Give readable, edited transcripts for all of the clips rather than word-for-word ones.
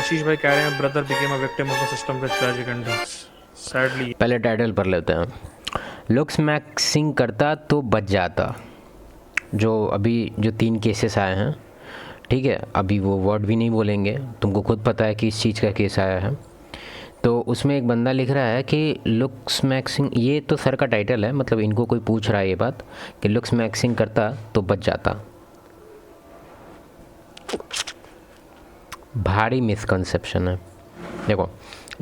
आशीष भाई कह रहे हैं brother became a victim of the system with tragic endings. Sadly. पहले टाइटल पढ़ लेते हैं। लुक्स मैक्सिंग करता तो बच जाता। जो 3 केसेस आए हैं, ठीक है, अभी वो वर्ड भी नहीं बोलेंगे, तुमको खुद पता है कि इस चीज़ का केस आया है। तो उसमें एक बंदा लिख रहा है कि लुक्स मैक्सिंग, ये तो सर का टाइटल है, मतलब इनको कोई पूछ रहा है ये बात कि लुक्स मैक्सिंग करता तो बच जाता। भारी मिसकंसेप्शन है। देखो,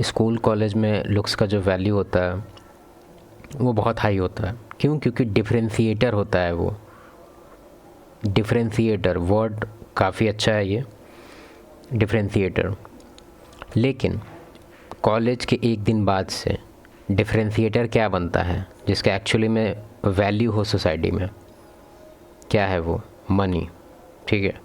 स्कूल कॉलेज में लुक्स का जो वैल्यू होता है वो बहुत हाई होता है। क्यों? क्योंकि डिफरेंशिएटर होता है वो। डिफरेंशिएटर वर्ड काफ़ी अच्छा है ये, डिफरेंशिएटर। लेकिन कॉलेज के एक दिन बाद से डिफरेंशिएटर क्या बनता है जिसका एक्चुअली में वैल्यू हो सोसाइटी में? क्या है वो? मनी। ठीक है।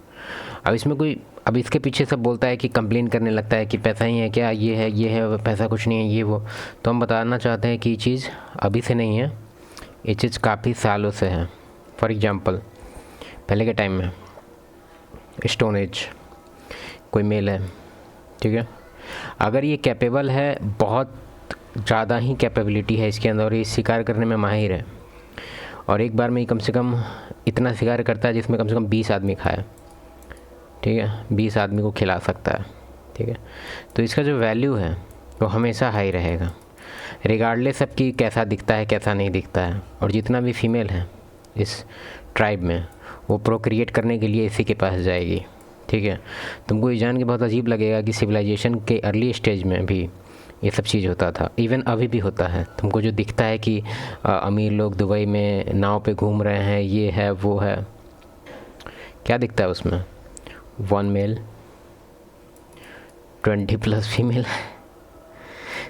अब इसके पीछे सब बोलता है कि कंप्लेन करने लगता है कि पैसा ही है क्या, ये है पैसा कुछ नहीं है, ये वो। तो हम बताना चाहते हैं कि ये चीज़ अभी से नहीं है, ये चीज़ काफ़ी सालों से है। फॉर एग्जांपल, पहले के टाइम में स्टोन एज, कोई मेल है, ठीक है, अगर ये कैपेबल है, बहुत ज़्यादा ही कैपेबिलिटी है इसके अंदर और ये शिकार करने में माहिर है, और एक बार में ही कम से कम इतना शिकार करता है जिसमें कम से कम 20 आदमी खाए, ठीक है, 20 आदमी को खिला सकता है, ठीक है, तो इसका जो वैल्यू है वो हमेशा हाई रहेगा, रिगार्डलेस अब कि कैसा दिखता है कैसा नहीं दिखता है। और जितना भी फीमेल है इस ट्राइब में, वो प्रोक्रिएट करने के लिए इसी के पास जाएगी, ठीक है। तुमको ये जान के बहुत अजीब लगेगा कि सिविलाइजेशन के अर्ली स्टेज में भी ये सब चीज़ होता था, इवन अभी भी होता है। तुमको जो दिखता है कि अमीर लोग दुबई में नाव पे घूम रहे हैं, ये है वो है, क्या दिखता है उसमें? 1 मेल 20+ फीमेल।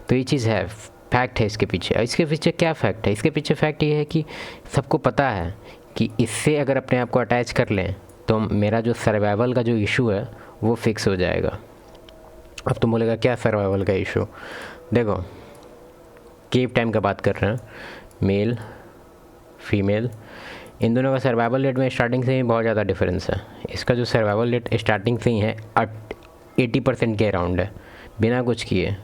तो ये चीज़ है, फैक्ट है इसके पीछे। इसके पीछे क्या फैक्ट है? इसके पीछे फैक्ट ये है कि सबको पता है कि इससे अगर अपने आप को अटैच कर लें तो मेरा जो सर्वाइवल का जो इशू है वो फिक्स हो जाएगा। अब तुम बोलेगा क्या सर्वाइवल का इशू? देखो, केव टाइम का बात कर रहे हैं, मेल फीमेल, इन दोनों का सर्वाइवल रेट में स्टार्टिंग से ही बहुत ज़्यादा डिफरेंस है। इसका जो सर्वाइवल रेट स्टार्टिंग से ही है 80% के अराउंड है, बिना कुछ किए।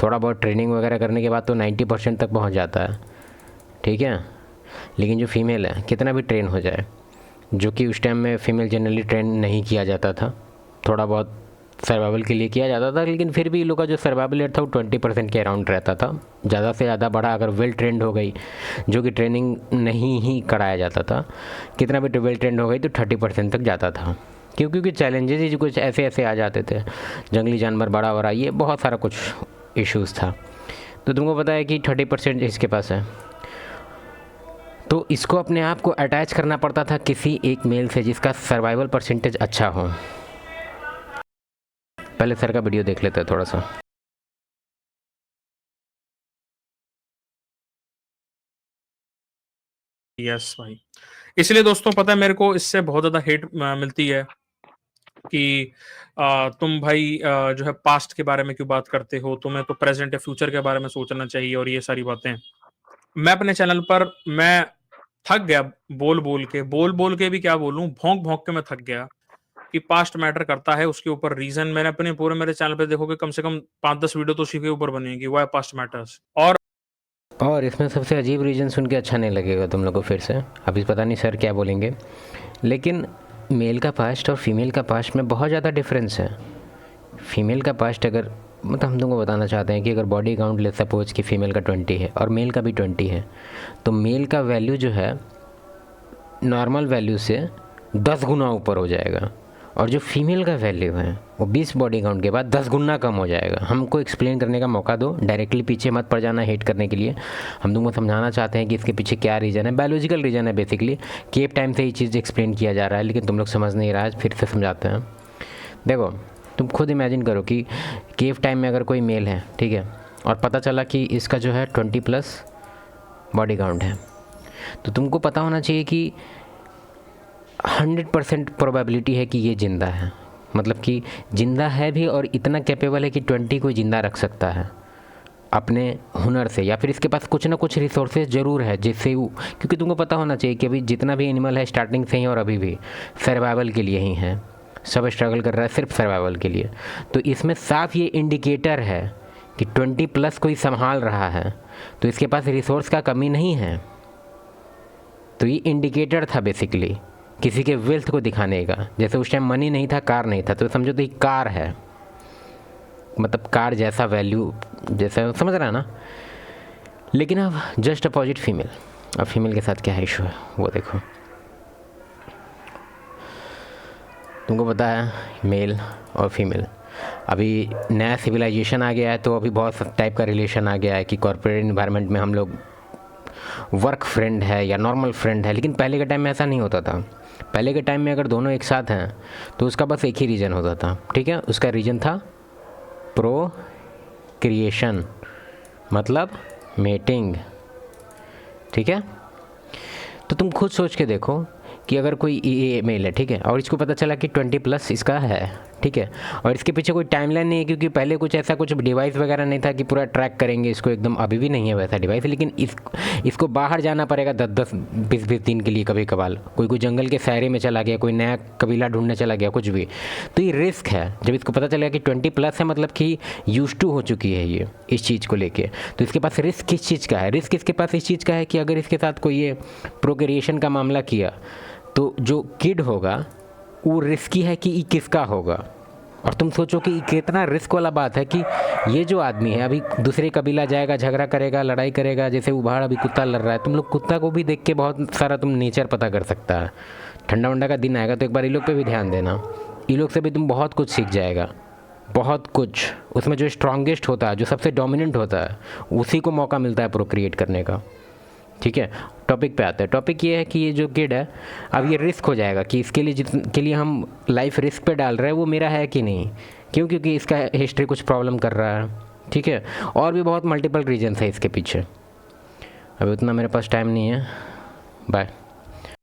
थोड़ा बहुत ट्रेनिंग वगैरह करने के बाद तो 90% तक पहुंच जाता है, ठीक है। लेकिन जो फीमेल है, कितना भी ट्रेन हो जाए, जो कि उस टाइम में फ़ीमेल जनरली ट्रेन नहीं किया जाता था, थोड़ा बहुत सर्वाइवल के लिए किया जाता था, लेकिन फिर भी लोग का जो सर्वाइवल रेट था वो 20% के अराउंड रहता था। ज़्यादा से ज़्यादा बढ़ा अगर वेल ट्रेंड हो गई, जो कि ट्रेनिंग नहीं ही कराया जाता था, कितना भी वेल ट्रेंड हो गई तो 30% तक जाता था। क्योंकि चैलेंजेस ही कुछ ऐसे ऐसे आ जाते थे, जंगली जानवर बड़ा बड़ा, ये बहुत सारा कुछ इश्यूज़ था। तो तुमको पता है कि 30% इसके पास है, तो इसको अपने आप को अटैच करना पड़ता था किसी एक मेल से जिसका सर्वाइवल परसेंटेज अच्छा हो। पहले सर का वीडियो देख लेते हैं थोड़ा सा। यस भाई, इसलिए दोस्तों पता है मेरे को इससे बहुत ज्यादा हेट मिलती है कि तुम भाई जो है पास्ट के बारे में क्यों बात करते हो, तुम्हें तो प्रेजेंट या फ्यूचर के बारे में सोचना चाहिए और ये सारी बातें। मैं अपने चैनल पर मैं थक गया बोल बोल के भी क्या बोलूं, भौंक भौंक के मैं थक गया कि पास्ट मैटर करता है। उसके ऊपर रीजन मैंने अपने पूरे मेरे चैनल पे देखोगे कम से कम 5-10 वीडियो तो उसी के ऊपर बनेगी, वाई पास्ट मैटर्स। और इसमें सबसे अजीब रीज़न सुन के अच्छा नहीं लगेगा तुम लोग को फिर से, अभी पता नहीं सर क्या बोलेंगे, लेकिन मेल का पास्ट और फीमेल का पास्ट में बहुत ज़्यादा डिफरेंस है। फीमेल का पास्ट अगर, मतलब हम तुमको बताना चाहते हैं कि अगर बॉडी काउंट ले सपोज कि फ़ीमेल का 20 है और मेल का भी 20 है, तो मेल का वैल्यू जो है नॉर्मल वैल्यू से 10 गुना ऊपर हो जाएगा, और जो फीमेल का वैल्यू है वो 20 बॉडी काउंट के बाद 10 गुना कम हो जाएगा। हमको एक्सप्लेन करने का मौका दो, डायरेक्टली पीछे मत पड़ जाना हेट करने के लिए। हम तुमको समझाना चाहते हैं कि इसके पीछे क्या रीज़न है, बायोलॉजिकल रीज़न है बेसिकली। केव टाइम से ये चीज़ एक्सप्लेन किया जा रहा है, लेकिन तुम लोग समझ नहीं रहा है, फिर से समझाते हैं। देखो, तुम खुद इमेजिन करो कि केव टाइम में अगर कोई मेल है, ठीक है, और पता चला कि इसका जो है 20+ बॉडी काउंट है, तो तुमको पता होना चाहिए कि 100% प्रोबेबिलिटी है कि ये ज़िंदा है, मतलब कि ज़िंदा है भी, और इतना कैपेबल है कि 20 को ज़िंदा रख सकता है अपने हुनर से, या फिर इसके पास कुछ ना कुछ रिसोर्सेज ज़रूर है जिससे वो, क्योंकि तुमको पता होना चाहिए कि अभी जितना भी एनिमल है स्टार्टिंग से ही और अभी भी सर्वाइवल के लिए ही है। सब स्ट्रगल कर रहा है सिर्फ सर्वाइवल के लिए। तो इसमें साफ ये इंडिकेटर है कि 20+ कोई संभाल रहा है, तो इसके पास रिसोर्स का कमी नहीं है। तो ये इंडिकेटर था बेसिकली किसी के वेल्थ को दिखाने का। जैसे उस टाइम मनी नहीं था, कार नहीं था, तो समझो तो ये कार है, मतलब कार जैसा वैल्यू, जैसा समझ रहा है ना। लेकिन अब जस्ट अपोजिट फीमेल, अब फीमेल के साथ क्या इशू है वो देखो। तुमको पता है मेल और फीमेल, अभी नया सिविलाइजेशन आ गया है, तो अभी बहुत टाइप का रिलेशन आ गया है कि कॉर्पोरेट इन्वायरमेंट में हम लोग वर्क फ्रेंड है या नॉर्मल फ्रेंड है। लेकिन पहले के टाइम में ऐसा नहीं होता था। पहले के टाइम में अगर दोनों एक साथ हैं तो उसका बस एक ही रीज़न होता था, ठीक है, उसका रीज़न था प्रोक्रिएशन, मतलब मेटिंग, ठीक है। तो तुम खुद सोच के देखो कि अगर कोई ये मेल है, ठीक है, और इसको पता चला कि 20+ इसका है, ठीक है, और इसके पीछे कोई टाइमलाइन नहीं है, क्योंकि पहले कुछ ऐसा कुछ डिवाइस वगैरह नहीं था कि पूरा ट्रैक करेंगे इसको एकदम, अभी भी नहीं है वैसा डिवाइस। लेकिन इसको बाहर जाना पड़ेगा 10-10, 20-20 दिन के लिए कभी कभार। कोई जंगल के सैरे में चला गया, कोई नया कबीला ढूंढने चला गया, कुछ भी। तो ये रिस्क है। जब इसको पता चलेगा कि 20+ है, मतलब कि यूज टू हो चुकी है ये इस चीज़ को लेके, तो इसके पास रिस्क किस चीज़ का है? रिस्क इसके पास इस चीज़ का है कि अगर इसके साथ कोई ये प्रोक्रिएशन का मामला किया तो जो किड होगा वो रिस्की है कि किसका होगा। और तुम सोचो कि कितना रिस्क वाला बात है कि ये जो आदमी है अभी दूसरे कबीला जाएगा, झगड़ा करेगा, लड़ाई करेगा। जैसे उबाड़ अभी कुत्ता लड़ रहा है, तुम लोग कुत्ता को भी देख के बहुत सारा तुम नेचर पता कर सकता है। ठंडा वंडा का दिन आएगा तो एक बार ये लोग पे भी ध्यान देना, ये लोग से भी तुम बहुत कुछ सीख जाएगा, बहुत कुछ। उसमें जो स्ट्रॉन्गेस्ट होता है, जो सबसे डोमिनेंट होता है, उसी को मौका मिलता है प्रोक्रिएट करने का, ठीक है। टॉपिक पे आते हैं। टॉपिक ये है कि ये जो किड है अब ये रिस्क हो जाएगा कि इसके लिए के लिए हम लाइफ रिस्क पे डाल रहे हैं वो मेरा है कि नहीं, क्यों? क्योंकि इसका हिस्ट्री कुछ प्रॉब्लम कर रहा है, ठीक है। और भी बहुत मल्टीपल रीजन्स है इसके पीछे। अभी उतना मेरे पास टाइम नहीं है। बाय।